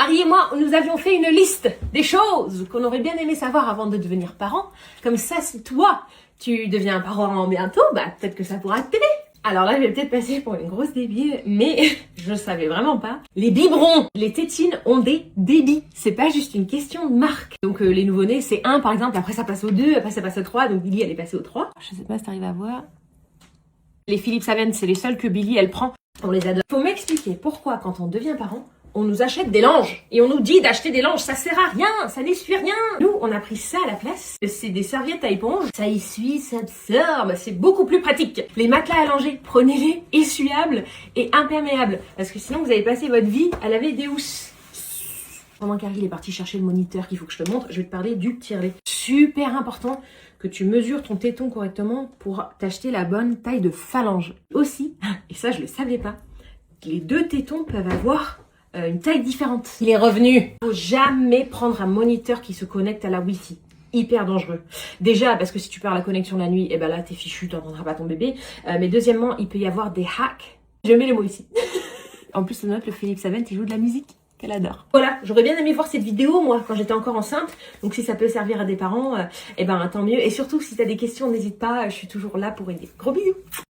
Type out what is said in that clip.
Harry et moi, nous avions fait une liste des choses qu'on aurait bien aimé savoir avant de devenir parents. Comme ça, si toi, tu deviens parent bientôt, bah peut-être que ça pourra t'aider. Alors là, je vais peut-être passer pour une grosse débile, mais je savais vraiment pas. Les biberons, les tétines ont des débits. C'est pas juste une question de marque. Donc les nouveau-nés, c'est 1 par exemple, après ça passe au 2, après ça passe au 3, donc Billy elle est passée au 3. Je sais pas si t'arrives à voir. Les Philips Haven, c'est les seuls que Billy elle prend. On les adore. Faut m'expliquer pourquoi quand on devient parent, on nous achète des langes et on nous dit d'acheter des langes, ça sert à rien, ça n'essuie rien. Nous, on a pris ça à la place. C'est des serviettes à éponge, ça essuie, ça absorbe, c'est beaucoup plus pratique. Les matelas à langer, prenez-les essuyables et imperméables parce que sinon vous allez passer votre vie à laver des housses. Pendant qu'Harry est parti chercher le moniteur qu'il faut que je te montre, je vais te parler du tire-lait. Super important que tu mesures ton téton correctement pour t'acheter la bonne taille de phalange. Aussi, et ça je le savais pas, les 2 tétons peuvent avoir une taille différente. Il est revenu. Faut jamais prendre un moniteur qui se connecte à la Wi-Fi. Hyper dangereux. Déjà, parce que si tu perds la connexion la nuit, et ben là, t'es fichu, t'entendras pas ton bébé. Mais deuxièmement, il peut y avoir des hacks. Je mets les mots ici. En plus, ça note le Philips Haven qui joue de la musique qu'elle adore. Voilà, j'aurais bien aimé voir cette vidéo, moi, quand j'étais encore enceinte. Donc si ça peut servir à des parents, et ben tant mieux. Et surtout, si t'as des questions, n'hésite pas, je suis toujours là pour aider. Gros bisous.